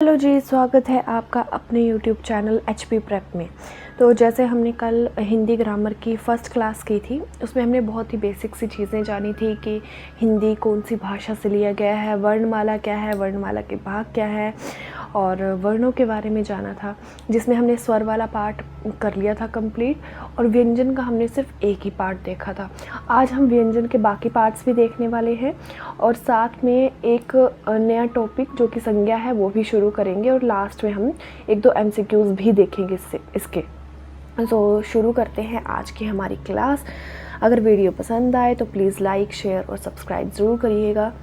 Hello जी, स्वागत है आपका अपने YouTube चैनल HP प्रेप में। तो जैसे हमने कल हिंदी ग्रामर की फ़र्स्ट क्लास की थी, उसमें हमने बहुत ही बेसिक सी चीज़ें जानी थी कि हिंदी कौन सी भाषा से लिया गया है, वर्णमाला क्या है, वर्णमाला के भाग क्या है और वर्णों के बारे में जाना था, जिसमें हमने स्वर वाला पार्ट कर लिया था कंप्लीट और व्यंजन का हमने सिर्फ एक ही पार्ट देखा था। आज हम व्यंजन के बाकी पार्ट्स भी देखने वाले हैं और साथ में एक नया टॉपिक जो कि संज्ञा है वो भी शुरू करेंगे और लास्ट में हम एक दो MCQs भी देखेंगे इसके। तो शुरू करते हैं आज की हमारी क्लास। अगर वीडियो पसंद आए तो प्लीज़ लाइक, शेयर और सब्सक्राइब ज़रूर करिएगा।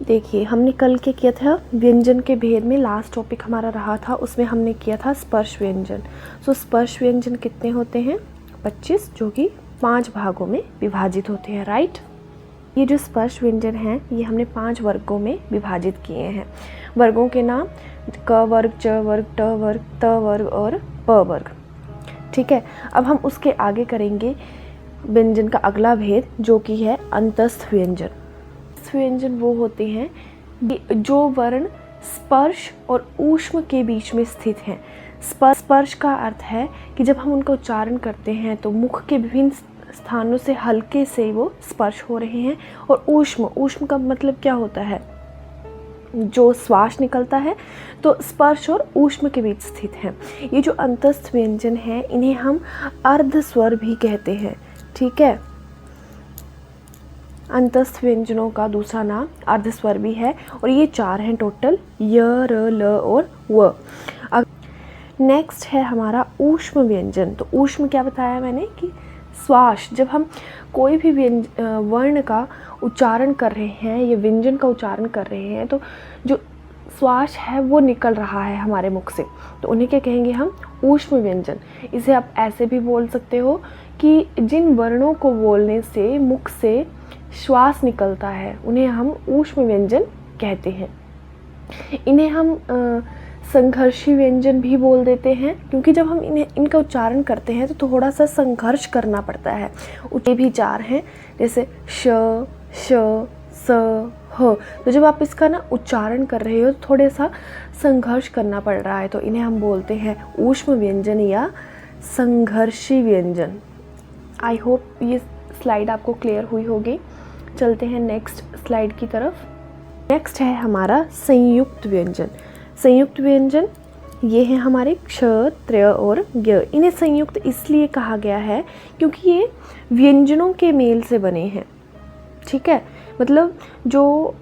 देखिए, हमने कल क्या किया था, व्यंजन के भेद में लास्ट टॉपिक हमारा रहा था, उसमें हमने किया था स्पर्श व्यंजन। तो स्पर्श व्यंजन कितने होते हैं? 25, जो कि 5 भागों में विभाजित होते हैं, राइट। ये जो स्पर्श व्यंजन हैं ये हमने 5 वर्गों में विभाजित किए हैं। वर्गों के नाम क वर्ग, च वर्ग, ट वर्ग, त वर्ग और प वर्ग। ठीक है, अब हम उसके आगे करेंगे व्यंजन का अगला भेद जो कि है अंतस्थ व्यंजन। व्यंजन वो होते हैं जो वर्ण स्पर्श और ऊष्म के बीच में स्थित हैं। स्पर्श का अर्थ है कि जब हम उनका उच्चारण करते हैं तो मुख के विभिन्न स्थानों से हल्के से वो स्पर्श हो रहे हैं। और ऊष्म का मतलब क्या होता है? जो श्वास निकलता है, तो स्पर्श और ऊष्म के बीच स्थित है। ये जो अंतस्थ व्यंजन है इन्हें हम अर्ध स्वर भी कहते हैं। ठीक है, अंतस्थ व्यंजनों का दूसरा नाम अर्ध स्वर भी है और ये 4 हैं टोटल, य, र, ल और व। नेक्स्ट है हमारा ऊष्म व्यंजन। तो ऊष्म क्या बताया मैंने कि श्वास, जब हम कोई भी वर्ण का उच्चारण कर रहे हैं या व्यंजन का उच्चारण कर रहे हैं तो जो श्वास है वो निकल रहा है हमारे मुख से, तो उन्हें क्या कहेंगे हम? ऊष्म व्यंजन। इसे आप ऐसे भी बोल सकते हो कि जिन वर्णों को बोलने से मुख से श्वास निकलता है उन्हें हम ऊष्म व्यंजन कहते हैं। इन्हें हम संघर्षी व्यंजन भी बोल देते हैं, क्योंकि जब हम इनका उच्चारण करते हैं तो थोड़ा सा संघर्ष करना पड़ता है। ये भी 4 हैं, जैसे श, श, स, ह। तो जब आप इसका उच्चारण कर रहे हो तो थोड़ा सा संघर्ष करना पड़ रहा है, तो इन्हें हम बोलते हैं ऊष्म व्यंजन या संघर्षी व्यंजन। आई होप ये स्लाइड आपको क्लियर हुई होगी। चलते हैं नेक्स्ट स्लाइड की तरफ। नेक्स्ट है हमारा संयुक्त व्यंजन। संयुक्त व्यंजन ये हैं हमारे क्ष, त्र और ज्ञ। इन्हें संयुक्त इसलिए कहा गया है क्योंकि ये व्यंजनों के मेल से बने हैं। ठीक है, मतलब जो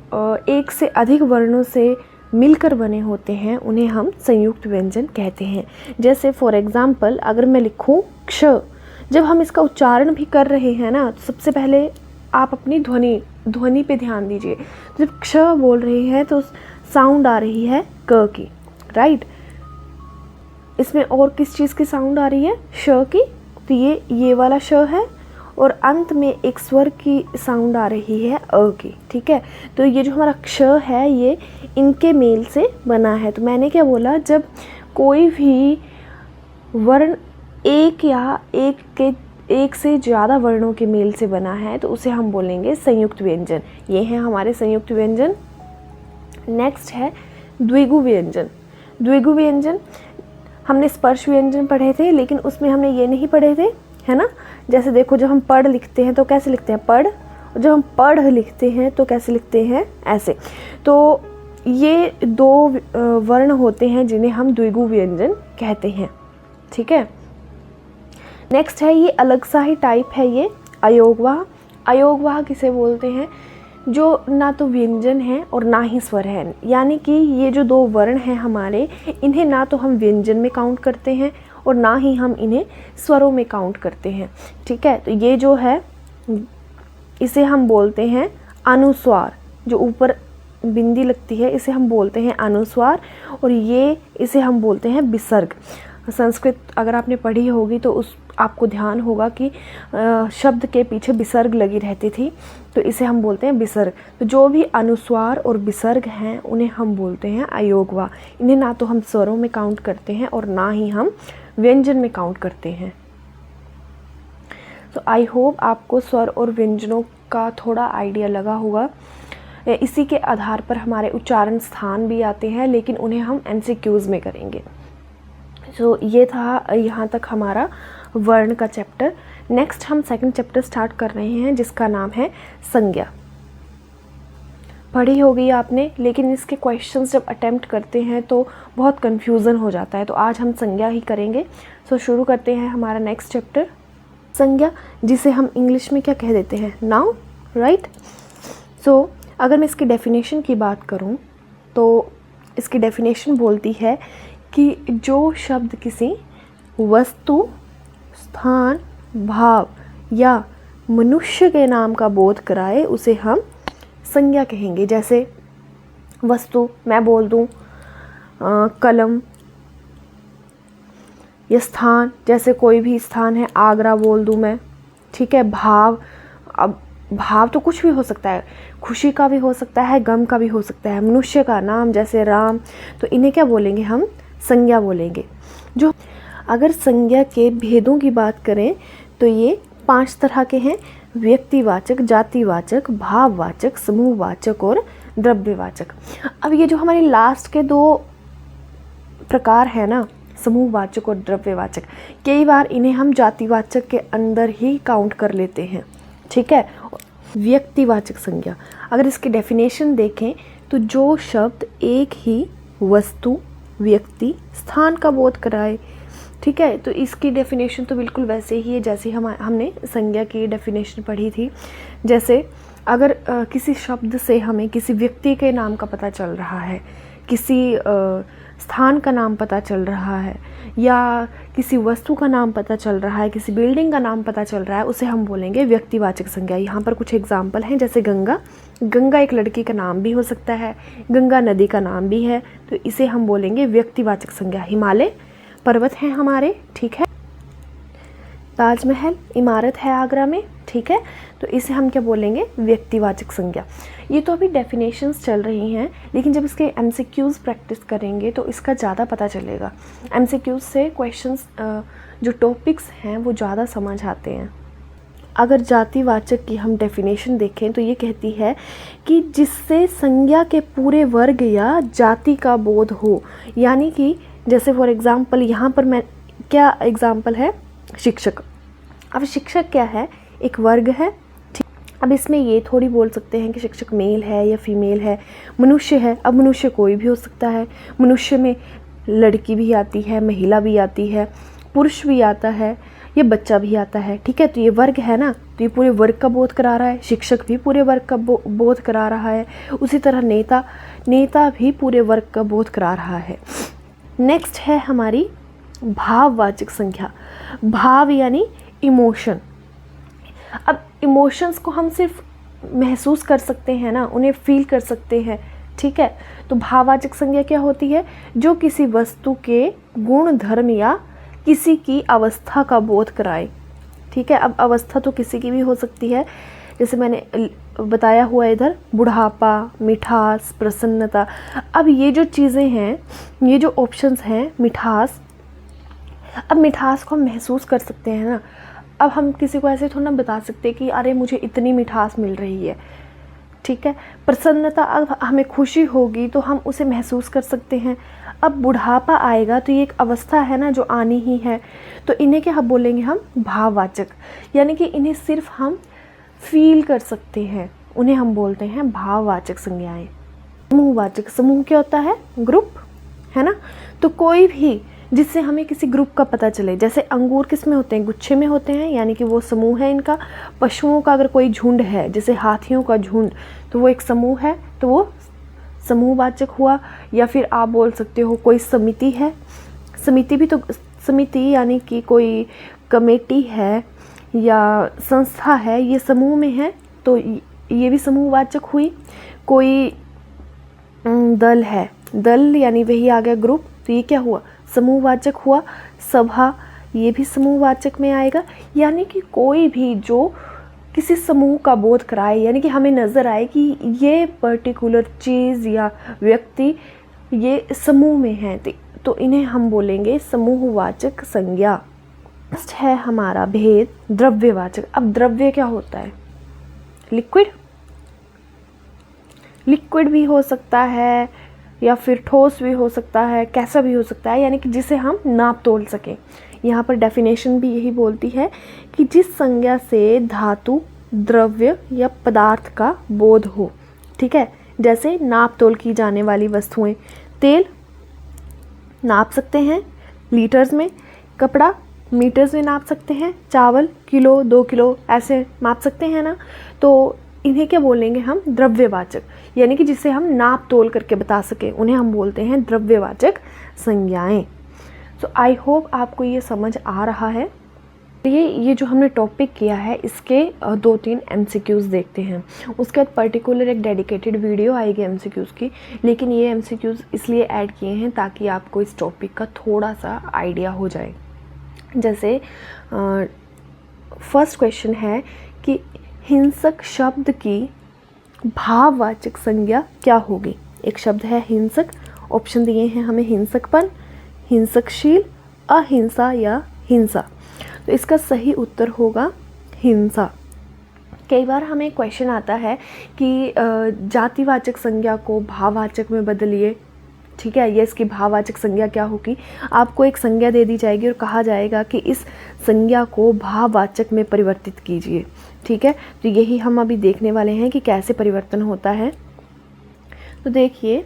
एक से अधिक वर्णों से मिलकर बने होते हैं उन्हें हम संयुक्त व्यंजन कहते हैं। जैसे फॉर एग्जाम्पल, अगर मैं लिखूं क्ष, जब हम इसका उच्चारण भी कर रहे हैं ना, तो सबसे पहले आप अपनी ध्वनि पे ध्यान दीजिए। जब क्ष बोल रहे हैं तो साउंड आ रही है क की, राइट। इसमें और किस चीज़ की साउंड आ रही है? श की। तो ये वाला श है और अंत में एक स्वर की साउंड आ रही है अ की। ठीक है, तो ये जो हमारा क्ष है ये इनके मेल से बना है। तो मैंने क्या बोला, जब कोई भी वर्ण एक से ज़्यादा वर्णों के मेल से बना है तो उसे हम बोलेंगे संयुक्त व्यंजन। ये हैं हमारे संयुक्त व्यंजन। नेक्स्ट है द्विगु व्यंजन। द्विगु व्यंजन हमने स्पर्श व्यंजन पढ़े थे, लेकिन उसमें हमने ये नहीं पढ़े थे, है ना। जैसे देखो, जब हम पढ़ लिखते हैं तो कैसे लिखते हैं? पढ़। और जब हम पढ़ लिखते हैं तो कैसे लिखते हैं? ऐसे। तो ये 2 वर्ण होते हैं जिन्हें हम द्विगु व्यंजन कहते हैं। ठीक है, नेक्स्ट है, ये अलग सा ही टाइप है, ये अयोगवाह। अयोगवाह किसे बोलते हैं? जो ना तो व्यंजन है और ना ही स्वर है, यानी कि ये जो 2 वर्ण हैं हमारे, इन्हें ना तो हम व्यंजन में काउंट करते हैं और ना ही हम इन्हें स्वरों में काउंट करते हैं। ठीक है, तो ये जो है इसे हम बोलते हैं अनुस्वार। जो ऊपर बिंदी लगती है इसे हम बोलते हैं अनुस्वार और ये इसे हम बोलते हैं विसर्ग। संस्कृत अगर आपने पढ़ी होगी तो आपको ध्यान होगा कि शब्द के पीछे विसर्ग लगी रहती थी, तो इसे हम बोलते हैं विसर्ग। तो जो भी अनुस्वार और विसर्ग हैं उन्हें हम बोलते हैं अयोगवाह। इन्हें ना तो हम स्वरों में काउंट करते हैं और ना ही हम व्यंजन में काउंट करते हैं। तो आई होप आपको स्वर और व्यंजनों का थोड़ा आइडिया लगा होगा। इसी के आधार पर हमारे उच्चारण स्थान भी आते हैं, लेकिन उन्हें हम MCQs में करेंगे। तो ये था यहाँ तक हमारा वर्ण का चैप्टर। नेक्स्ट हम सेकंड चैप्टर स्टार्ट कर रहे हैं जिसका नाम है संज्ञा। पढ़ी होगी आपने, लेकिन इसके क्वेश्चंस जब अटेम्प्ट करते हैं तो बहुत कन्फ्यूज़न हो जाता है, तो आज हम संज्ञा ही करेंगे। सो शुरू करते हैं हमारा नेक्स्ट चैप्टर संज्ञा, जिसे हम इंग्लिश में क्या कह देते हैं, नाउन, राइट। सो अगर मैं इसकी डेफिनेशन की बात करूं तो इसकी डेफिनेशन बोलती है कि जो शब्द किसी वस्तु, स्थान, भाव या मनुष्य के नाम का बोध कराए उसे हम संज्ञा कहेंगे। जैसे वस्तु मैं बोल दूं कलम, या स्थान जैसे कोई भी स्थान है आगरा बोल दूं मैं, ठीक है। भाव, अब भाव तो कुछ भी हो सकता है, खुशी का भी हो सकता है, गम का भी हो सकता है। मनुष्य का नाम जैसे राम, तो इन्हें क्या बोलेंगे हम, संज्ञा बोलेंगे। जो अगर संज्ञा के भेदों की बात करें तो ये 5 तरह के हैं, व्यक्तिवाचक, जातिवाचक, भाववाचक, समूहवाचक और द्रव्यवाचक। अब ये जो हमारे लास्ट के 2 प्रकार है ना, समूहवाचक और द्रव्यवाचक, कई बार इन्हें हम जातिवाचक के अंदर ही काउंट कर लेते हैं, ठीक है। व्यक्तिवाचक संज्ञा, अगर इसकी डेफिनेशन देखें तो जो शब्द एक ही वस्तु, व्यक्ति, स्थान का बोध कराए, ठीक है। तो इसकी डेफिनेशन तो बिल्कुल वैसे ही है जैसे हमने संज्ञा की डेफिनेशन पढ़ी थी। जैसे अगर किसी शब्द से हमें किसी व्यक्ति के नाम का पता चल रहा है, किसी स्थान का नाम पता चल रहा है, या किसी वस्तु का नाम पता चल रहा है, किसी बिल्डिंग का नाम पता चल रहा है, उसे हम बोलेंगे व्यक्तिवाचक संज्ञा। यहाँ पर कुछ एग्जाम्पल हैं, जैसे गंगा, गंगा एक लड़की का नाम भी हो सकता है, गंगा नदी का नाम भी है, तो इसे हम बोलेंगे व्यक्तिवाचक संज्ञा। हिमालय पर्वत हैं हमारे, ठीक है। ताजमहल इमारत है आगरा में, ठीक है। तो इसे हम क्या बोलेंगे, व्यक्तिवाचक संज्ञा। ये तो अभी डेफिनेशंस चल रही हैं, लेकिन जब इसके MCQs प्रैक्टिस करेंगे तो इसका ज़्यादा पता चलेगा। MCQs से क्वेश्चंस जो टॉपिक्स हैं वो ज़्यादा समझ आते हैं। अगर जातिवाचक की हम डेफिनेशन देखें तो ये कहती है कि जिससे संज्ञा के पूरे वर्ग या जाति का बोध हो, यानी कि जैसे फॉर एग्ज़ाम्पल यहाँ पर मैं क्या एग्ज़ाम्पल है, शिक्षक। अब शिक्षक क्या है, एक वर्ग है, ठीक। अब इसमें ये थोड़ी बोल सकते हैं कि शिक्षक मेल है या फीमेल है। मनुष्य है, अब मनुष्य कोई भी हो सकता है, मनुष्य में लड़की भी आती है, महिला भी आती है, पुरुष भी आता है, ये बच्चा भी आता है, ठीक है। तो ये वर्ग है ना, तो ये पूरे वर्ग का बोध करा रहा है, शिक्षक भी पूरे वर्ग का बोध करा रहा है। उसी तरह नेता भी पूरे वर्ग का बोध करा रहा है। नेक्स्ट है हमारी भाववाचक संज्ञा। भाव यानी इमोशन। अब इमोशंस को हम सिर्फ महसूस कर सकते हैं ना, उन्हें फील कर सकते हैं, ठीक है। तो भाववाचक संज्ञा क्या होती है, जो किसी वस्तु के गुण, धर्म या किसी की अवस्था का बोध कराए, ठीक है। अब अवस्था तो किसी की भी हो सकती है, जैसे मैंने बताया हुआ इधर, बुढ़ापा, मिठास, प्रसन्नता। अब ये जो चीज़ें हैं, ये जो ऑप्शंस हैं, मिठास, अब मिठास को हम महसूस कर सकते हैं ना। अब हम किसी को ऐसे थोड़ा ना बता सकते कि अरे मुझे इतनी मिठास मिल रही है, ठीक है। प्रसन्नता, अब हमें खुशी होगी तो हम उसे महसूस कर सकते हैं। अब बुढ़ापा आएगा तो ये एक अवस्था है ना जो आनी ही है, तो इन्हें क्या बोलेंगे हम, भाववाचक, यानी कि इन्हें सिर्फ हम फील कर सकते हैं, उन्हें हम बोलते हैं भाववाचक संज्ञाएं। समूहवाचक, समूह क्या होता है, ग्रुप, है ना। तो कोई भी जिससे हमें किसी ग्रुप का पता चले, जैसे अंगूर किस में होते हैं, गुच्छे में होते हैं, यानी कि वो समूह है इनका। पशुओं का अगर कोई झुंड है, जैसे हाथियों का झुंड, तो वो एक समूह है, तो वो समूहवाचक हुआ। या फिर आप बोल सकते हो कोई समिति है, समिति भी तो, समिति यानी कि कोई कमेटी है या संस्था है, ये समूह में है, तो ये भी समूहवाचक हुई। कोई दल है, दल यानी वही आ गया ग्रुप, तो ये क्या हुआ, समूहवाचक हुआ। सभा, ये भी समूहवाचक में आएगा। यानी कि कोई भी जो किसी समूह का बोध कराए, यानी कि हमें नज़र आए कि ये पर्टिकुलर चीज़ या व्यक्ति ये समूह में है, तो इन्हें हम बोलेंगे समूहवाचक संज्ञा। नेक्स्ट है हमारा भेद, द्रव्यवाचक। अब द्रव्य क्या होता है, लिक्विड, लिक्विड भी हो सकता है या फिर ठोस भी हो सकता है, कैसा भी हो सकता है, यानी कि जिसे हम नाप तोल सकें। यहाँ पर डेफिनेशन भी यही बोलती है कि जिस संज्ञा से धातु, द्रव्य या पदार्थ का बोध हो। ठीक है, जैसे नाप तोल की जाने वाली वस्तुएं, तेल नाप सकते हैं लीटर्स में, कपड़ा मीटर्स में नाप सकते हैं, चावल किलो 2 किलो ऐसे माप सकते हैं ना। तो इन्हें क्या बोलेंगे हम? द्रव्यवाचक, यानी कि जिसे हम नाप तोल करके बता सकें, उन्हें हम बोलते हैं द्रव्यवाचक संज्ञाएं। सो आई होप आपको ये समझ आ रहा है। ये जो हमने टॉपिक किया है इसके 2-3 MCQs देखते हैं, उसके बाद पर्टिकुलर एक डेडिकेटेड वीडियो आएगी MCQs की, लेकिन ये MCQs इसलिए ऐड किए हैं ताकि आपको इस टॉपिक का थोड़ा सा आइडिया हो जाए। जैसे फर्स्ट क्वेश्चन है कि हिंसक शब्द की भाववाचक संज्ञा क्या होगी? एक शब्द है हिंसक, ऑप्शन दिए हैं हमें हिंसकपन, हिंसकशील, अहिंसा या हिंसा। तो इसका सही उत्तर होगा हिंसा। कई बार हमें क्वेश्चन आता है कि जातिवाचक संज्ञा को भाववाचक में बदलिए। ठीक है, ये इसकी भाववाचक संज्ञा क्या होगी? आपको एक संज्ञा दे दी जाएगी और कहा जाएगा कि इस संज्ञा को भाववाचक में परिवर्तित कीजिए। ठीक है, तो यही हम अभी देखने वाले हैं कि कैसे परिवर्तन होता है। तो देखिए,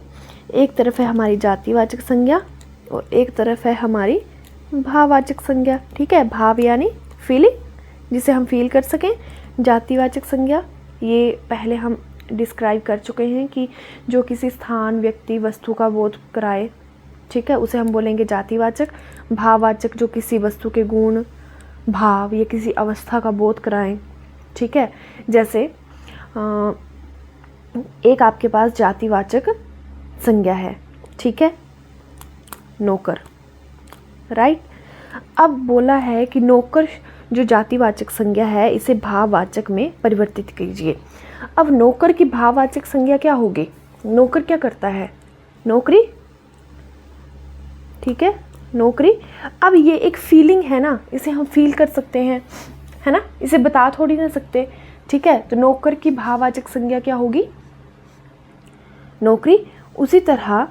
एक तरफ है हमारी जातिवाचक संज्ञा और एक तरफ है हमारी भाववाचक संज्ञा। ठीक है, भाव यानी फीलिंग, जिसे हम फील कर सकें। जातिवाचक संज्ञा ये पहले हम डिस्क्राइब कर चुके हैं कि जो किसी स्थान, व्यक्ति, वस्तु का बोध कराए। ठीक है, उसे हम बोलेंगे जातिवाचक। भाववाचक जो किसी वस्तु के गुण, भाव या किसी अवस्था का बोध कराएं। ठीक है, जैसे एक आपके पास जातिवाचक संज्ञा है, ठीक है, नौकर, राइट। अब बोला है कि नौकर जो जातिवाचक संज्ञा है इसे भाववाचक में परिवर्तित कीजिए। अब नौकर की भाववाचक संज्ञा क्या होगी? नौकर क्या करता है? नौकरी, ठीक है, नौकरी। अब ये एक फीलिंग है ना, इसे हम फील कर सकते हैं, है ना, इसे बता थोड़ी ना सकते। ठीक है, तो नौकर की भाववाचक संज्ञा क्या होगी? नौकरी। उसी तरह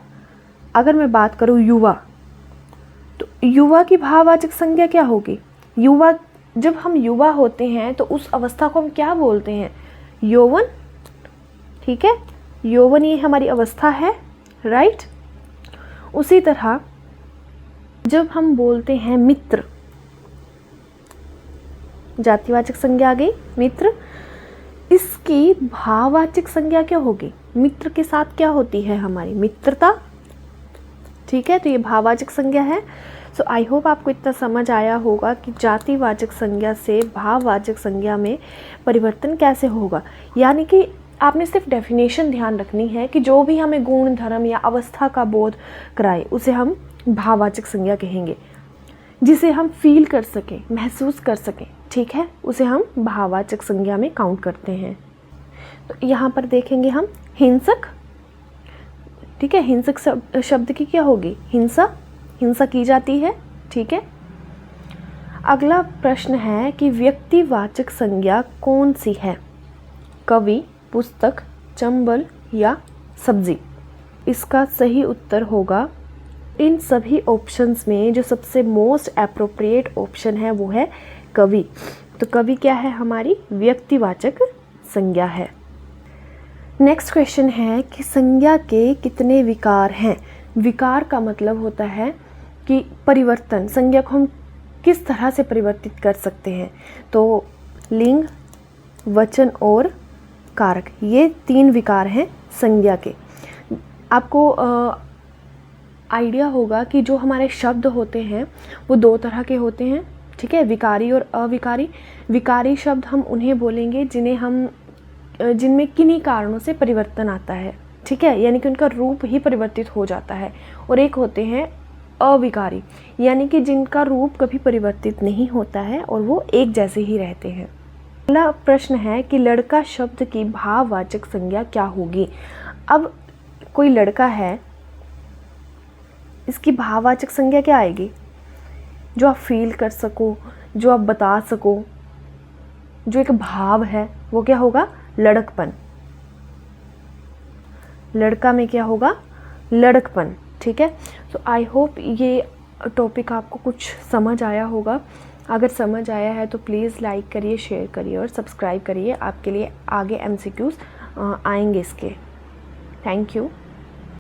अगर मैं बात करूँ युवा, तो युवा की भाववाचक संज्ञा क्या होगी? युवा, जब हम युवा होते हैं तो उस अवस्था को हम क्या बोलते हैं? यौवन। ठीक है, यौवन ये हमारी अवस्था है, राइट। उसी तरह जब हम बोलते हैं मित्र, जातिवाचक संज्ञा आ गई मित्र, इसकी भाववाचक संज्ञा क्या होगी? मित्र के साथ क्या होती है हमारी? मित्रता। ठीक है, तो ये भाववाचक संज्ञा है। सो आई होप आपको इतना समझ आया होगा कि जातिवाचक संज्ञा से भाववाचक संज्ञा में परिवर्तन कैसे होगा। यानी कि आपने सिर्फ डेफिनेशन ध्यान रखनी है कि जो भी हमें गुण, धर्म या अवस्था का बोध कराए उसे हम भाववाचक संज्ञा कहेंगे। जिसे हम फील कर सकें, महसूस कर सकें, ठीक है, उसे हम भाववाचक संज्ञा में काउंट करते हैं। तो यहाँ पर देखेंगे हम हिंसक। ठीक है, हिंसक शब्द की क्या होगी? हिंसा, हिंसा की जाती है। ठीक है, अगला प्रश्न है कि व्यक्तिवाचक संज्ञा कौन सी है? कवि, पुस्तक, चंबल या सब्जी? इसका सही उत्तर होगा इन सभी ऑप्शंस में जो सबसे मोस्ट एप्रोप्रिएट ऑप्शन है वो है कवि। तो कवि क्या है? हमारी व्यक्तिवाचक संज्ञा है। नेक्स्ट क्वेश्चन है कि संज्ञा के कितने विकार हैं? विकार का मतलब होता है कि परिवर्तन, संज्ञा को हम किस तरह से परिवर्तित कर सकते हैं। तो लिंग, वचन और कारक, ये 3 विकार हैं संज्ञा के। आपको आइडिया होगा कि जो हमारे शब्द होते हैं वो 2 तरह के होते हैं। ठीक है, विकारी और अविकारी। विकारी शब्द हम उन्हें बोलेंगे जिनमें किन्हीं कारणों से परिवर्तन आता है। ठीक है, यानी कि उनका रूप ही परिवर्तित हो जाता है। और एक होते हैं अविकारी, यानी कि जिनका रूप कभी परिवर्तित नहीं होता है और वो एक जैसे ही रहते हैं। अगला प्रश्न है कि लड़का शब्द की भाववाचक संज्ञा क्या होगी? अब कोई लड़का है, इसकी भाववाचक संज्ञा क्या आएगी? जो आप फील कर सको, जो आप बता सको, जो एक भाव है, वो क्या होगा? लड़कपन। लड़का में क्या होगा, लड़कपन। ठीक है, सो आई होप ये टॉपिक आपको कुछ समझ आया होगा। अगर समझ आया है तो प्लीज़ लाइक करिए, शेयर करिए और सब्सक्राइब करिए। आपके लिए आगे MCQs आएंगे इसके। Thank you.